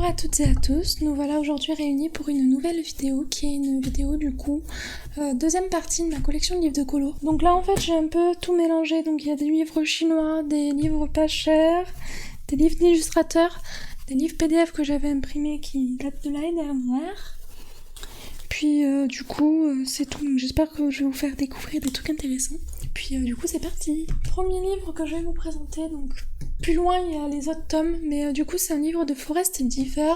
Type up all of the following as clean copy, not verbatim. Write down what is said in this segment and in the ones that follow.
à toutes et à tous, nous voilà aujourd'hui réunis pour une nouvelle vidéo qui est une vidéo du coup deuxième partie de ma collection de livres de colo. Donc là en fait j'ai un peu tout mélangé, donc il y a des livres chinois, des livres pas chers, des livres d'illustrateurs, des livres PDF que j'avais imprimés qui datent de l'année dernière. Puis du coup c'est tout, donc j'espère que je vais vous faire découvrir des trucs intéressants. Et puis du coup c'est parti. Premier livre que je vais vous présenter, donc plus loin il y a les autres tomes, mais du coup c'est un livre de Forest Diver,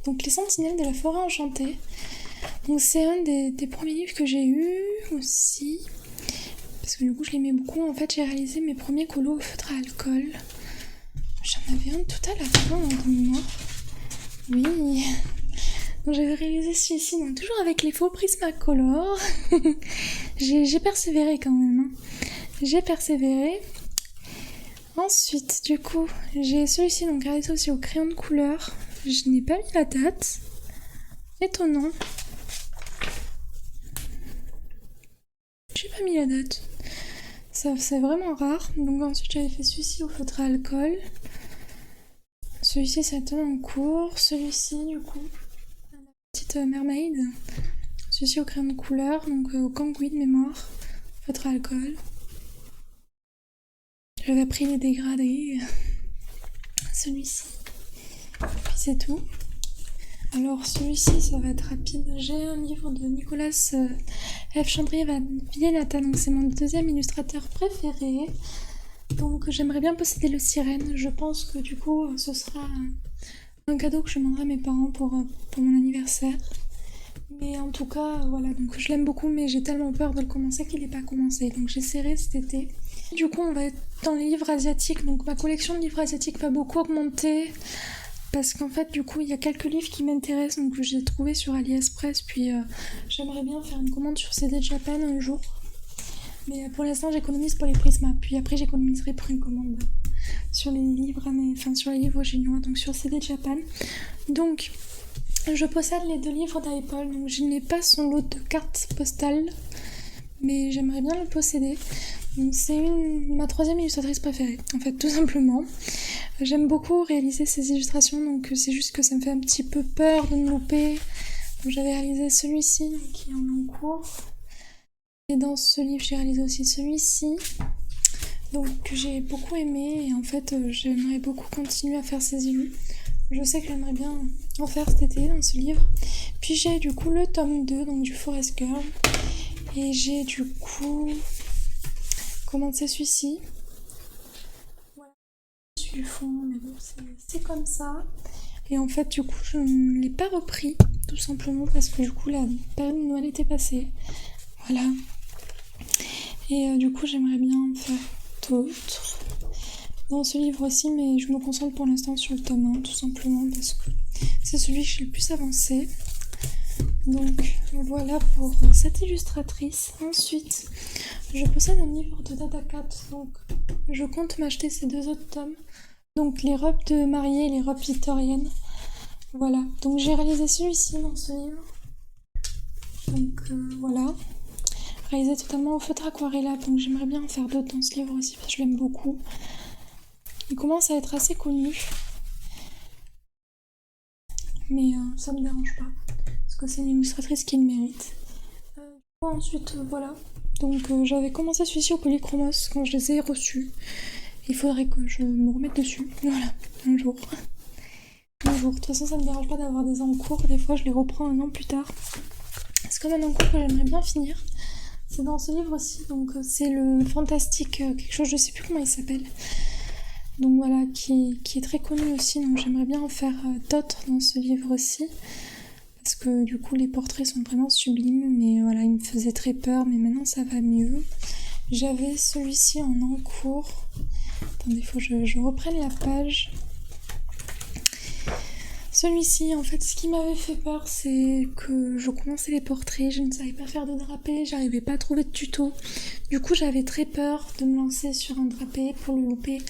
donc Les Sentinelles de la Forêt Enchantée. Donc c'est un des premiers livres que j'ai eu aussi, parce que du coup je l'aimais beaucoup. En fait j'ai réalisé mes premiers colos au feutre à alcool. J'en avais un tout à la fin de mémoire. Oui. Donc j'avais réalisé celui-ci, donc toujours avec les faux Prismacolor. j'ai persévéré quand même. Hein. J'ai persévéré. Ensuite, du coup, j'ai celui-ci, donc réalisé aussi au crayon de couleur. Je n'ai pas mis la date. Étonnant. J'ai pas mis la date. Ça, c'est vraiment rare. Donc ensuite, j'avais fait celui-ci au feutre à alcool. Celui-ci, c'est en cours. Celui-ci, du coup, la petite mermaid. Celui-ci au crayon de couleur, donc au Kangui de mémoire. Feutre à alcool. J'avais pris les dégradés. Celui-ci. Puis c'est tout. Alors celui-ci, ça va être rapide. J'ai un livre de Nicolas F. Chandrier-Villenata, donc c'est mon deuxième illustrateur préféré. Donc j'aimerais bien posséder le Sirène. Je pense que du coup, ce sera un cadeau que je demanderai à mes parents pour mon anniversaire. Mais en tout cas, voilà, donc je l'aime beaucoup, mais j'ai tellement peur de le commencer qu'il n'est pas commencé. Donc j'essaierai cet été. Du coup, on va être dans les livres asiatiques. Donc ma collection de livres asiatiques va beaucoup augmenter. Parce qu'en fait, du coup, il y a quelques livres qui m'intéressent, donc que j'ai trouvé sur AliExpress. Puis j'aimerais bien faire une commande sur CD Japan un jour. Mais pour l'instant, j'économise pour les Prisma. Puis après, j'économiserai pour une commande sur les livres, sur les livres chinois, donc sur CD Japan. Donc, je possède les deux livres d'Apple, donc je n'ai pas son lot de cartes postales, mais j'aimerais bien le posséder. Donc c'est ma troisième illustratrice préférée, en fait, tout simplement. J'aime beaucoup réaliser ces illustrations, donc c'est juste que ça me fait un petit peu peur de me louper. Donc j'avais réalisé celui-ci, qui est en cours. Et dans ce livre, j'ai réalisé aussi celui-ci, donc que j'ai beaucoup aimé. Et en fait, j'aimerais beaucoup continuer à faire ces illus. Je sais que j'aimerais bien en faire cet été dans ce livre. Puis j'ai du coup le tome 2, donc du Forest Girl. Et j'ai du coup commencé celui-ci. Voilà, je suis du fond, mais bon, c'est comme ça. Et en fait, du coup, je ne l'ai pas repris, tout simplement parce que du coup, la période de Noël était passée. Voilà. Et du coup, j'aimerais bien en faire d'autres dans ce livre aussi, mais je me concentre pour l'instant sur le tome 1, tout simplement parce que c'est celui que j'ai le plus avancé. Donc voilà pour cette illustratrice. Ensuite, je possède un livre de Dada Cat, donc je compte m'acheter ces deux autres tomes, donc les robes de mariée et les robes victoriennes. Voilà, donc j'ai réalisé celui-ci dans ce livre. Donc voilà, réalisé totalement au feutre aquarellable, donc j'aimerais bien en faire d'autres dans ce livre aussi parce que je l'aime beaucoup. Il commence à être assez connu, mais ça me dérange pas, parce que c'est une illustratrice qui le mérite. Ensuite, voilà, donc j'avais commencé celui-ci au Polychromos quand je les ai reçus. Il faudrait que je me remette dessus, voilà, un jour. Un jour, de toute façon ça me dérange pas d'avoir des encours, des fois je les reprends un an plus tard. C'est comme un encours que j'aimerais bien finir. C'est dans ce livre aussi, donc c'est le fantastique quelque chose, je sais plus comment il s'appelle. Donc voilà, qui est très connu aussi, donc j'aimerais bien en faire d'autres dans ce livre aussi, parce que du coup les portraits sont vraiment sublimes, mais voilà, il me faisait très peur, mais maintenant ça va mieux. J'avais celui-ci en encours, attendez, il faut que je reprenne la page. Celui-ci, en fait, ce qui m'avait fait peur, c'est que je commençais les portraits, je ne savais pas faire de drapé, j'arrivais pas à trouver de tuto. Du coup, j'avais très peur de me lancer sur un drapé pour le louper.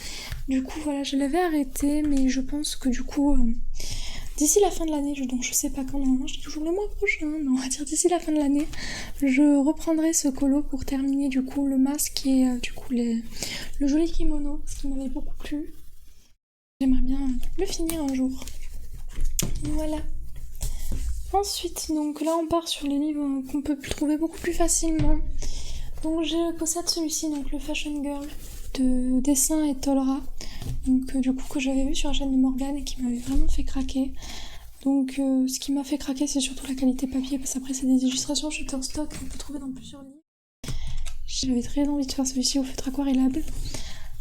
Du coup, voilà, je l'avais arrêté, mais je pense que du coup, d'ici la fin de l'année, donc je sais pas quand, normalement, j'ai toujours le mois prochain, mais on va dire d'ici la fin de l'année, je reprendrai ce colo pour terminer du coup le masque et du coup le joli kimono, ce qui m'avait beaucoup plu. J'aimerais bien le finir un jour. Voilà. Ensuite, donc là on part sur les livres qu'on peut trouver beaucoup plus facilement. Donc je possède celui-ci, donc le Fashion Girl de Dessin et Tolra. Donc du coup que j'avais vu sur la chaîne de Morgane et qui m'avait vraiment fait craquer. Donc ce qui m'a fait craquer c'est surtout la qualité papier parce qu'après c'est des illustrations Shutterstock qu'on peut trouver dans plusieurs livres. J'avais très envie de faire celui-ci au feutre aquarellable,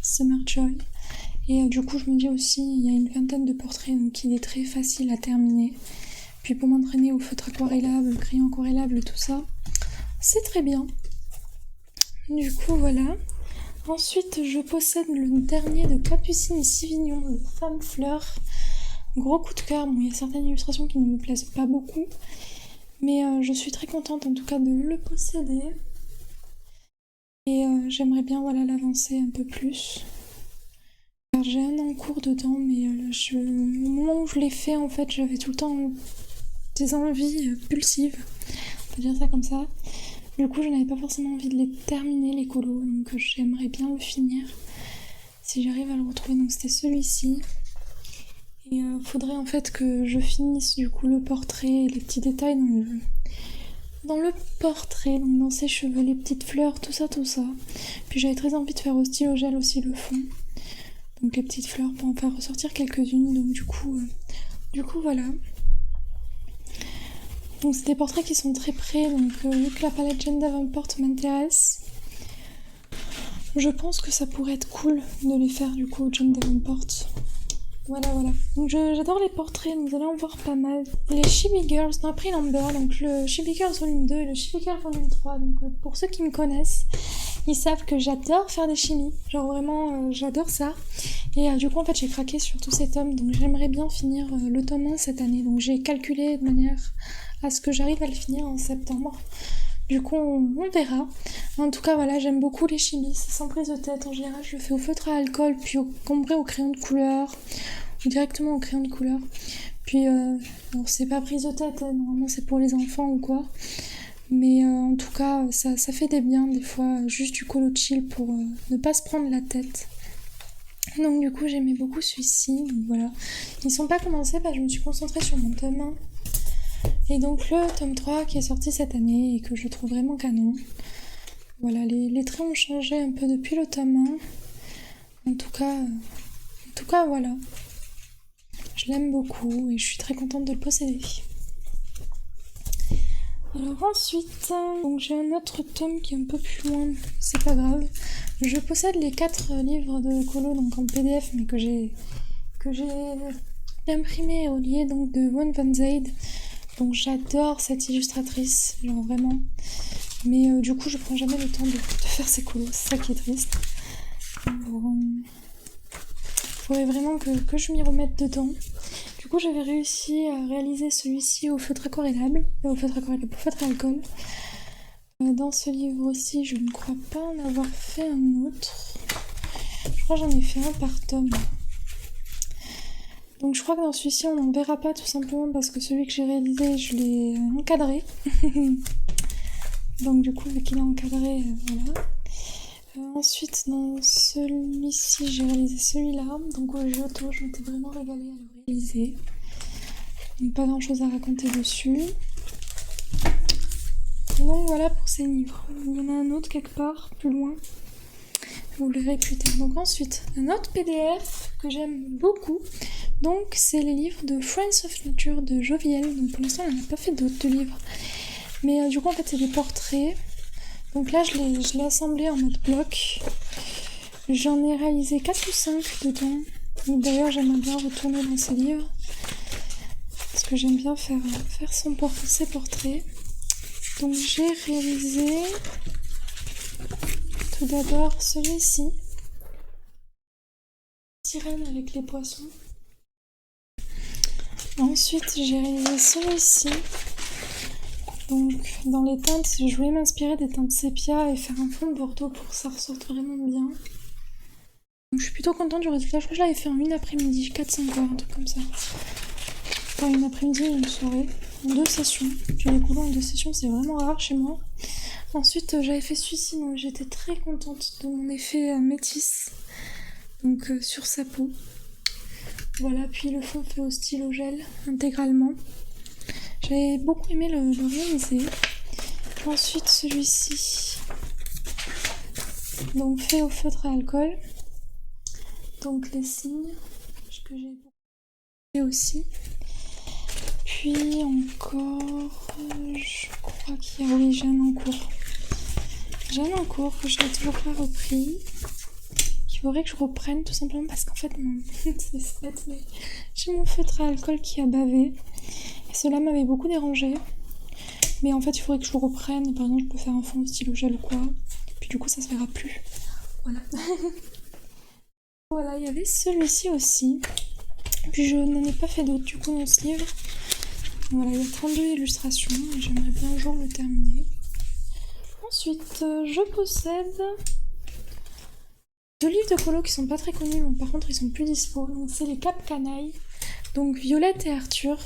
Summer Joy. Et du coup je me dis aussi il y a une vingtaine de portraits donc il est très facile à terminer. Puis pour m'entraîner au feutre aquarellable, crayon aquarellable, tout ça, c'est très bien. Du coup voilà. Ensuite je possède le dernier de Capucine Sivignon, le Femme Fleur. Gros coup de cœur, bon il y a certaines illustrations qui ne me plaisent pas beaucoup. Mais je suis très contente en tout cas de le posséder. Et j'aimerais bien voilà, l'avancer un peu plus. Alors, j'ai un en cours dedans, mais au moment où je l'ai fait, en fait, j'avais tout le temps des envies pulsives, on peut dire ça comme ça. Du coup, je n'avais pas forcément envie de les terminer, les colos, donc j'aimerais bien le finir. Si j'arrive à le retrouver, donc c'était celui-ci. Et faudrait en fait que je finisse du coup le portrait et les petits détails dans le portrait, donc dans ses cheveux, les petites fleurs, tout ça. Puis j'avais très envie de faire au stylo gel aussi le fond. Donc les petites fleurs pour en faire ressortir quelques-unes, donc du coup voilà. Donc c'est des portraits qui sont très près, donc vu que la palette Jane Davenport m'intéresse, je pense que ça pourrait être cool de les faire du coup au Jane Davenport. Voilà. Donc j'adore les portraits, nous allons en voir pas mal. Les Chibi Girls, non, après Number, donc le Chibi Girls volume 2 et le Chibi Girls volume 3. Donc pour ceux qui me connaissent, ils savent que j'adore faire des chimis. Genre vraiment, j'adore ça. Et du coup, en fait, j'ai craqué sur tous ces tomes. Donc j'aimerais bien finir le tome 1 cette année. Donc j'ai calculé de manière à ce que j'arrive à le finir en septembre. Du coup, on verra. En tout cas, voilà, j'aime beaucoup les chimis. C'est sans prise de tête. En général, je le fais au feutre à alcool, puis au cambré au crayon de couleur, ou directement au crayon de couleur. Puis, alors c'est pas prise de tête, hein, normalement c'est pour les enfants ou quoi. Mais en tout cas, ça fait des biens des fois, juste du colo chill pour ne pas se prendre la tête. Donc du coup, j'aimais beaucoup celui-ci. Donc voilà. Ils sont pas commencés, je me suis concentrée sur mon tome 1. Et donc le tome 3 qui est sorti cette année et que je trouve vraiment canon. Voilà, les traits ont changé un peu depuis le tome 1. En tout cas, voilà. Je l'aime beaucoup et je suis très contente de le posséder. Alors ensuite, donc j'ai un autre tome qui est un peu plus loin, c'est pas grave. Je possède les 4 livres de colo donc en PDF mais que j'ai imprimé et relié donc de One Van Zaid. Donc j'adore cette illustratrice, genre vraiment. Mais du coup je prends jamais le temps de faire ces colos, c'est ça qui est triste. Faudrait vraiment que je m'y remette dedans. Du coup j'avais réussi à réaliser celui-ci au feutre aquarellable, au feutre à alcool. Dans ce livre aussi je ne crois pas en avoir fait un autre. Je crois que j'en ai fait un par tome. Donc je crois que dans celui-ci on n'en verra pas tout simplement parce que celui que j'ai réalisé je l'ai encadré. Donc du coup vu qu'il est encadré, voilà. Ensuite dans celui-ci j'ai réalisé celui-là. Donc au Giotto je m'étais vraiment régalée à le réaliser. Donc pas grand chose à raconter dessus. Et donc voilà pour ces livres. Il y en a un autre quelque part plus loin. Vous le verrez plus tard. Donc ensuite un autre PDF que j'aime beaucoup. Donc c'est les livres de Friends of Nature de Joviel. Donc pour l'instant on n'a pas fait d'autres livres. Mais du coup en fait c'est des portraits. Donc là je l'ai assemblé en mode bloc. J'en ai réalisé 4 ou 5 dedans. Donc d'ailleurs j'aimerais bien retourner dans ces livres. Parce que j'aime bien faire ses portraits. Donc j'ai réalisé tout d'abord celui-ci. Sirène avec les poissons. Ensuite, j'ai réalisé celui-ci. Donc, dans les teintes, je voulais m'inspirer des teintes sépia et faire un fond de Bordeaux pour que ça ressorte vraiment bien. Donc, je suis plutôt contente du résultat. Je crois que je l'avais fait en une après-midi, 4-5 heures, un truc comme ça. Enfin, une après-midi et une soirée, en 2 sessions. J'ai découvert en 2 sessions, c'est vraiment rare chez moi. Ensuite, j'avais fait celui-ci, donc j'étais très contente de mon effet métisse. Donc, sur sa peau. Voilà, puis le fond fait au stylo gel intégralement. J'avais beaucoup aimé le réaliser. Ensuite celui-ci, donc fait au feutre à alcool. Donc les signes que j'ai beaucoup aussi. Puis encore, je crois qu'il y a, oui, Jeanne en cours. Jeanne en cours que je n'ai toujours pas repris. Il faudrait que je reprenne tout simplement parce qu'en fait, c'est bête, mais j'ai mon feutre à alcool qui a bavé. Et cela m'avait beaucoup dérangé. Mais en fait, il faudrait que je le reprenne. Et par exemple, je peux faire un fond de stylo gel ou quoi. Puis du coup, ça se verra plus. Voilà. Voilà, il y avait celui-ci aussi. Puis je n'en ai pas fait d'autres du coup dans ce livre. Voilà, il y a 32 illustrations et j'aimerais bien un jour le terminer. Ensuite, je possède 2 livres de colo qui sont pas très connus, mais par contre ils sont plus dispo. Donc c'est les Cap Canailles, donc Violette et Arthur.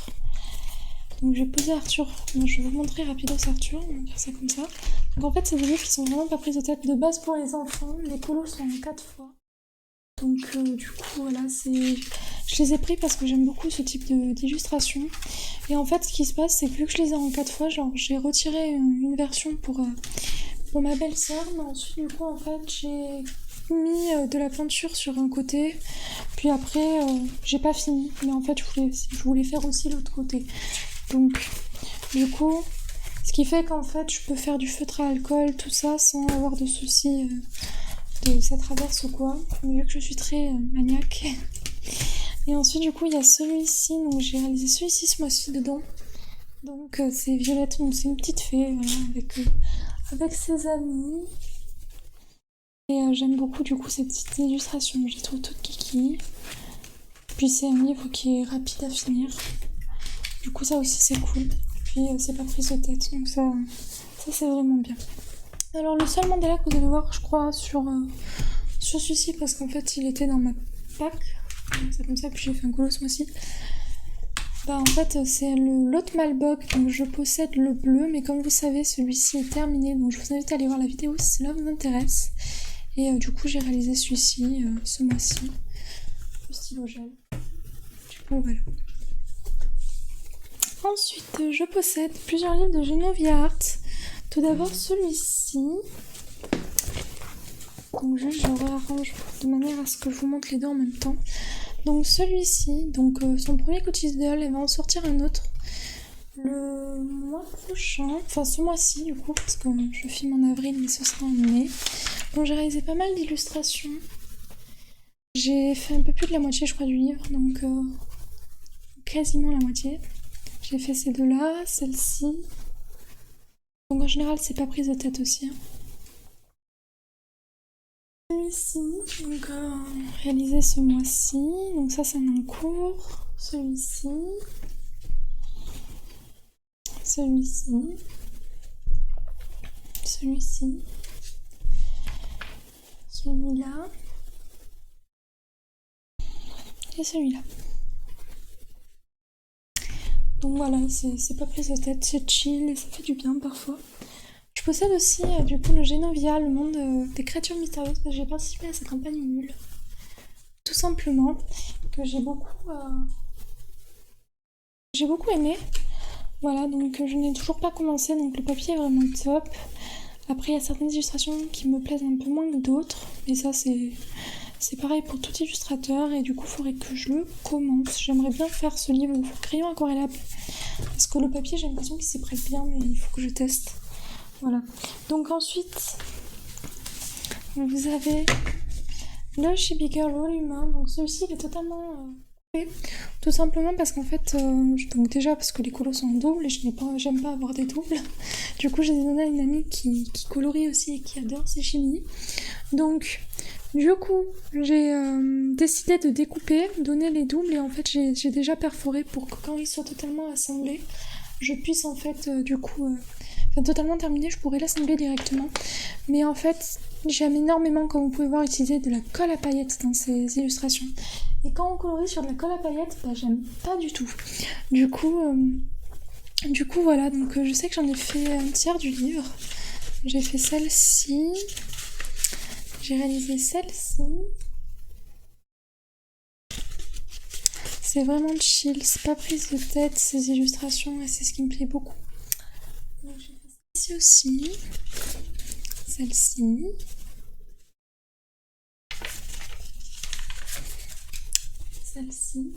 Donc j'ai posé Arthur, donc je vais vous montrer rapidos Arthur, on va dire ça comme ça. Donc en fait c'est des livres qui sont vraiment pas pris de tête de base pour les enfants. Les colos sont en 4 fois. Donc du coup voilà, je les ai pris parce que j'aime beaucoup ce type d'illustration. Et en fait ce qui se passe c'est que vu que je les ai en 4 fois, genre j'ai retiré une version pour ma belle-sœur, mais ensuite du coup en fait j'ai mis de la peinture sur un côté, puis après j'ai pas fini, mais en fait je voulais faire aussi l'autre côté. Donc du coup ce qui fait qu'en fait je peux faire du feutre à alcool, tout ça sans avoir de soucis de cette traverse ou quoi, mais vu que je suis très maniaque. Et ensuite du coup il y a celui-ci, donc j'ai réalisé celui-ci ce mois-ci dedans. Donc c'est Violette, donc c'est une petite fée voilà, avec ses amis. Et j'aime beaucoup du coup ces petites illustrations, je les trouve toutes kiki. Puis c'est un livre qui est rapide à finir. Du coup ça aussi c'est cool. Puis c'est pas prise de tête, donc ça c'est vraiment bien. Alors le seul mandala que vous allez voir je crois sur celui-ci, parce qu'en fait il était dans ma pack, c'est comme ça que j'ai fait un colo ce mois-ci. Bah en fait c'est l'autre Malbog, donc je possède le bleu, mais comme vous savez celui-ci est terminé, donc je vous invite à aller voir la vidéo si cela vous intéresse. Et du coup j'ai réalisé celui-ci ce mois-ci, le stylo gel. Du coup voilà. Ensuite je possède plusieurs livres de Genovia Art. Tout d'abord celui-ci. Donc juste je réarrange de manière à ce que je vous montre les deux en même temps. Donc celui-ci, donc son premier quotidien, elle va en sortir un autre le mois prochain, enfin ce mois-ci du coup, parce que je filme en avril mais ce sera en mai. Donc j'ai réalisé pas mal d'illustrations. J'ai fait un peu plus de la moitié je crois du livre, donc quasiment la moitié. J'ai fait ces deux-là, celle-ci. Donc en général c'est pas prise de tête aussi. Celui-ci, donc réalisé ce mois-ci, donc ça c'est en cours. Celui-ci. Celui-ci. Celui-ci. Celui-là. Et celui-là. Donc voilà, c'est pas prise de tête, c'est chill et ça fait du bien parfois. Je possède aussi du coup le Genovia, le monde des créatures mystérieuses, parce que j'ai participé à sa campagne nulle. Tout simplement, que j'ai beaucoup aimé. Voilà, donc je n'ai toujours pas commencé, donc le papier est vraiment top. Après il y a certaines illustrations qui me plaisent un peu moins que d'autres, mais ça c'est pareil pour tout illustrateur, et du coup il faudrait que je le commence. J'aimerais bien faire ce livre au crayon aquarellable, parce que le papier j'ai l'impression qu'il s'y prête bien, mais il faut que je teste. Voilà. Donc ensuite, vous avez le Chibi Girl Volume 1. Donc celui-ci il est totalement coupé, tout simplement parce qu'en fait, donc déjà parce que les colos sont en double et j'aime pas avoir des doubles. Du coup, j'ai donné à une amie qui colorie aussi et qui adore ces chimis. Donc du coup, j'ai décidé de découper, donner les doubles, et en fait j'ai déjà perforé pour que quand ils soient totalement assemblés, je puisse en fait totalement terminé, je pourrais l'assembler directement. Mais en fait, j'aime énormément, comme vous pouvez voir, utiliser de la colle à paillettes dans ces illustrations. Et quand on colorie sur de la colle à paillettes, bah, j'aime pas du tout. Du coup voilà, donc je sais que j'en ai fait un tiers du livre. J'ai fait celle-ci. J'ai réalisé celle-ci. C'est vraiment chill, c'est pas prise de tête ces illustrations et c'est ce qui me plaît beaucoup. Donc j'ai fait celle-ci aussi, celle-ci, celle-ci.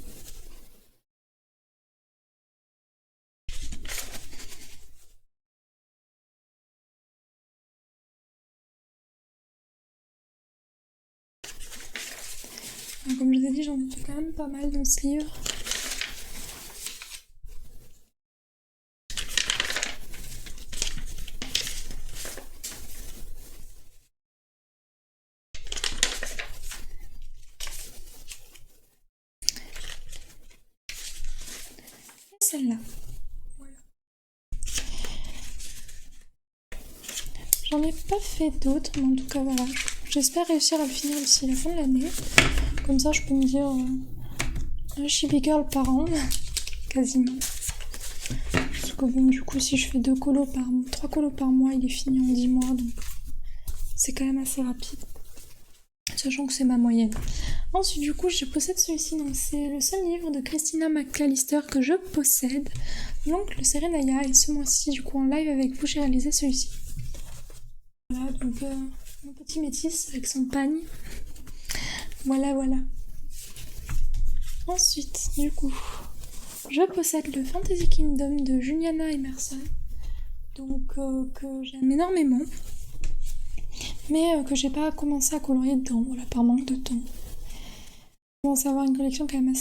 Comme je vous ai dit, j'en ai fait quand même pas mal dans ce livre. Et celle-là. Voilà. J'en ai pas fait d'autres, mais en tout cas voilà. J'espère réussir à le finir d'ici la fin de l'année. Comme ça, je peux me dire un chibi girl par an, quasiment. Parce que bon, du coup, si je fais 3 colos par mois, il est fini en 10 mois, donc c'est quand même assez rapide. Sachant que c'est ma moyenne. Ensuite, du coup, je possède celui-ci, donc c'est le seul livre de Christina McAllister que je possède. L'oncle Serenaya, et ce mois-ci, du coup, en live avec vous, j'ai réalisé celui-ci. Voilà, donc mon petit métis avec son pagne. Voilà, voilà. Ensuite, du coup, je possède le Fantasy Kingdom de Juliana Emerson, donc que j'aime énormément, mais que j'ai pas commencé à colorier dedans, voilà, par manque de temps. Je commence à avoir une collection quand même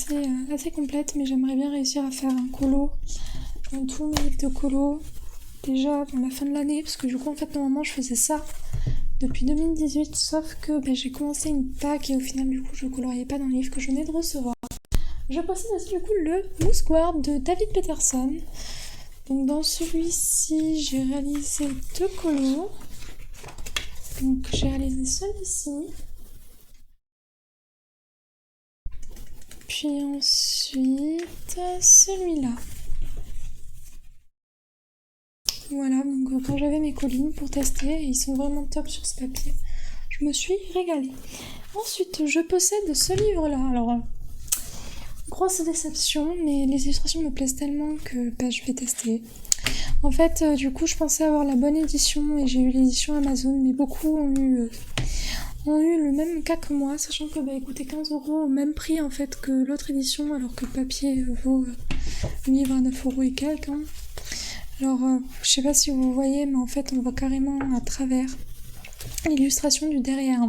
assez complète, mais j'aimerais bien réussir à faire un colo dans tous mes livres de colo, déjà dans la fin de l'année, parce que du coup, en fait, normalement, je faisais ça depuis 2018, sauf que j'ai commencé une PAC et au final, du coup, je coloriais pas dans le livre que je venais de recevoir. Je possède aussi du coup le Moose Guard de David Peterson. Donc dans celui-ci, j'ai réalisé 2 colos. Donc j'ai réalisé celui-ci. Puis ensuite celui-là. Voilà, donc quand j'avais mes collines pour tester, ils sont vraiment top sur ce papier. Je me suis régalée. Ensuite, je possède ce livre-là. Alors, grosse déception, mais les illustrations me plaisent tellement que je vais tester. En fait, du coup, je pensais avoir la bonne édition et j'ai eu l'édition Amazon, mais beaucoup ont eu le même cas que moi, sachant que il coûtait 15 € au même prix en fait que l'autre édition, alors que le papier vaut le livre à 9 € et quelques. Hein. Alors, je sais pas si vous voyez, mais en fait, on voit carrément à travers l'illustration du derrière.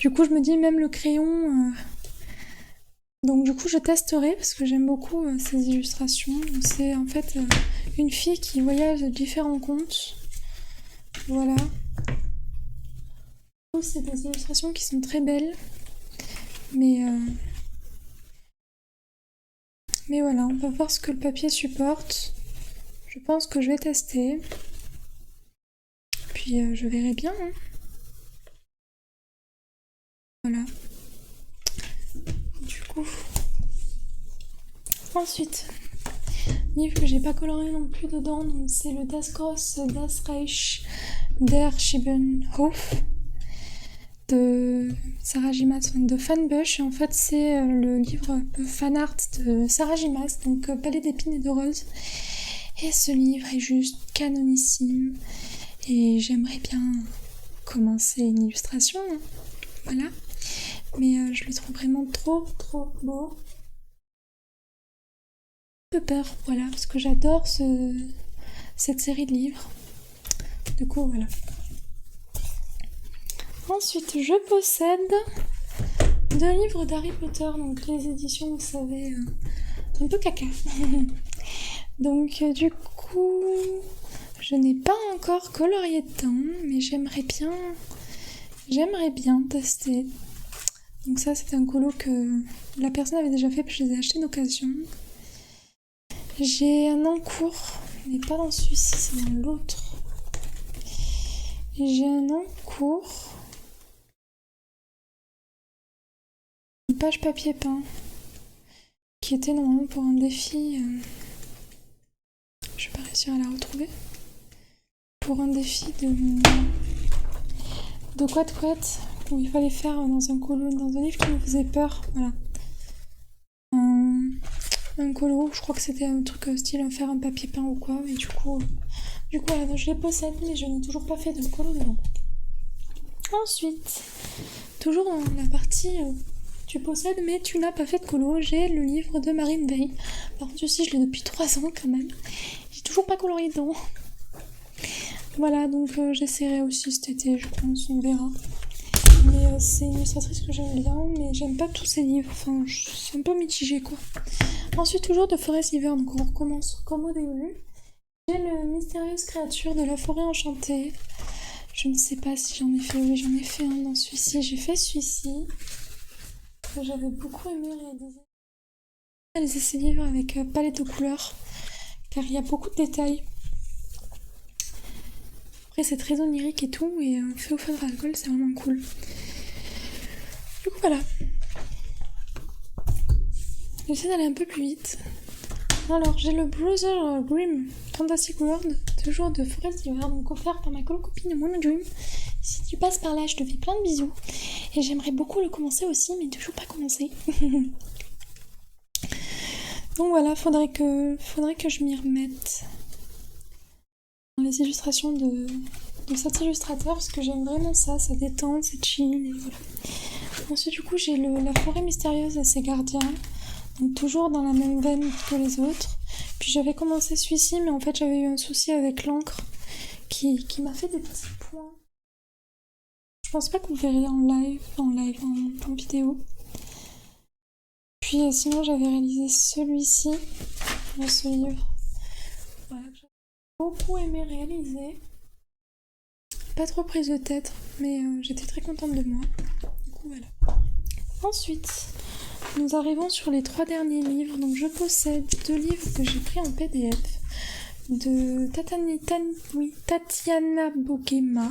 Du coup, je me dis, même le crayon... Donc du coup je testerai parce que j'aime beaucoup ces illustrations. C'est en fait une fille qui voyage de différents contes. Voilà. C'est des illustrations qui sont très belles. Mais voilà, on va voir ce que le papier supporte. Je pense que je vais tester. Puis je verrai bien. Hein. Voilà. Du coup. Ensuite, livre que j'ai pas coloré non plus dedans, donc c'est le Das Grosse Das Reich der Schiebenhof de Sarah Gimas, de Fanbush. Et en fait, c'est le livre fan art de Sarah Gimas, donc Palais d'épines et de roses. Et ce livre est juste canonissime. Et j'aimerais bien commencer une illustration. Hein. Voilà. Mais je le trouve vraiment trop beau. Peu peur, voilà, parce que j'adore cette série de livres. Du coup, voilà. Ensuite, je possède 2 livres d'Harry Potter, donc les éditions, vous savez, un peu caca. Donc, du coup, je n'ai pas encore colorié dedans, mais j'aimerais bien tester. Donc ça, c'est un colo que la personne avait déjà fait, puis je les ai achetés d'occasion. J'ai un en cours, mais pas dans celui-ci, c'est dans l'autre. J'ai un en cours. Une page papier peint. Qui était normalement pour un défi. Je vais pas réussir à la retrouver. Pour un défi de couette où il fallait faire dans un colo, dans un livre qui me faisait peur. Voilà. un colo. Je crois que c'était un truc style faire un papier peint ou quoi. Mais du coup voilà, donc je les possède, mais je n'ai toujours pas fait de colo dedans. Ensuite, toujours dans la partie tu possèdes, mais tu n'as pas fait de colo, j'ai le livre de Marine Veil. Par contre, celui-ci, je l'ai depuis 3 ans quand même. J'ai toujours pas colorié dedans. Voilà, donc j'essaierai aussi cet été, je pense, on verra. Mais c'est une illustratrice que j'aime bien, mais j'aime pas tous ses livres. Enfin, c'est un peu mitigé, quoi. Ensuite, toujours de Forest River, donc on recommence comme au début. J'ai le Mystérieuse créature de la forêt enchantée. Je ne sais pas si j'en ai fait. Oui, j'en ai fait un dans celui-ci. J'ai fait celui-ci, que j'avais beaucoup aimé réaliser ces livres avec palette de couleurs, car il y a beaucoup de détails. Après, c'est très onirique et tout, et fait au feu de l'alcool, c'est vraiment cool. Du coup, voilà. J'essaie d'aller un peu plus vite. Alors, j'ai le Brother Grimm Fantastic World, toujours de Forest River, donc offert par ma copine Moon Dream. Si tu passes par là, je te fais plein de bisous. Et j'aimerais beaucoup le commencer aussi, mais toujours pas commencé. Donc voilà, faudrait que je m'y remette dans les illustrations de cet illustrateur, parce que j'aime vraiment ça détend, c'est chill, et voilà. Ensuite, du coup, j'ai la forêt mystérieuse et ses gardiens, donc toujours dans la même veine que les autres. Puis j'avais commencé celui-ci, mais en fait, j'avais eu un souci avec l'encre qui m'a fait des petits points. Je pense pas que vous verriez en vidéo. Puis sinon, j'avais réalisé celui-ci, dans ce livre. Voilà, que j'ai beaucoup aimé réaliser. Pas trop prise de tête, mais j'étais très contente de moi. Du coup, voilà. Ensuite, nous arrivons sur les 3 derniers livres. Donc, je possède 2 livres que j'ai pris en PDF de Tatiana Bogema.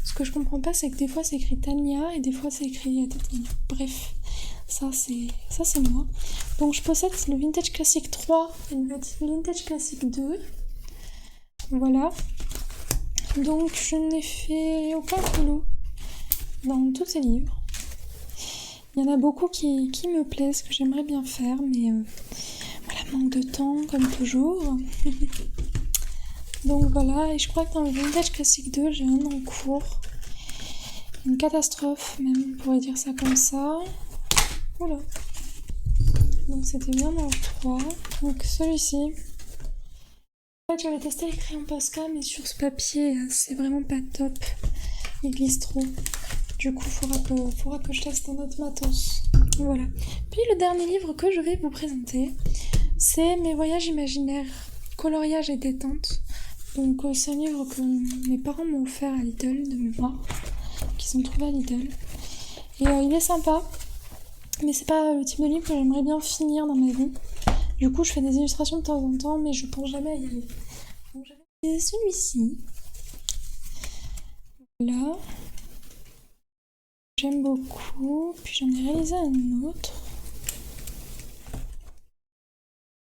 Ce que je comprends pas, c'est que des fois c'est écrit Tania et des fois c'est écrit Tatiana. Bref, ça c'est moi. Donc, je possède le Vintage Classic 3 et le Vintage Classic 2. Voilà. Donc, je n'ai fait aucun colo dans tous ces livres. Il y en a beaucoup qui me plaisent, que j'aimerais bien faire, mais voilà, manque de temps, comme toujours. Donc voilà, et je crois que dans le Vintage Classic 2, j'ai un en cours. Une catastrophe, même, on pourrait dire ça comme ça. Voilà. Donc c'était bien dans le 3. Donc celui-ci. En fait, j'avais testé les crayons Posca, mais sur ce papier, c'est vraiment pas top. Il glisse trop. Du coup, faudra que je teste un autre matos. Voilà. Puis le dernier livre que je vais vous présenter, c'est Mes voyages imaginaires, coloriage et détente. Donc c'est un livre que mes parents m'ont offert à Lidl de mémoire, qu'ils ont trouvé à Lidl. Et il est sympa, mais c'est pas le type de livre que j'aimerais bien finir dans ma vie. Du coup, je fais des illustrations de temps en temps, mais je pense jamais à y aller. Donc j'avais celui-ci. Voilà. J'aime beaucoup. Puis j'en ai réalisé un autre.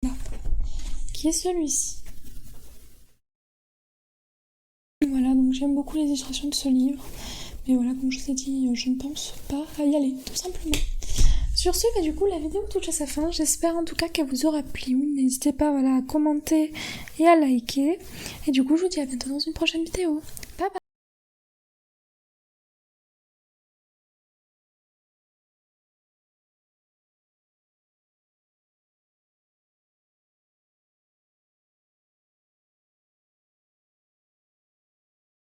Là. Qui est celui-ci. Voilà, donc j'aime beaucoup les illustrations de ce livre. Mais voilà, comme je vous ai dit, je ne pense pas à y aller, tout simplement. Sur ce, du coup, la vidéo touche à sa fin. J'espère en tout cas qu'elle vous aura plu. N'hésitez pas à commenter et à liker. Et du coup, je vous dis à bientôt dans une prochaine vidéo. Bye bye!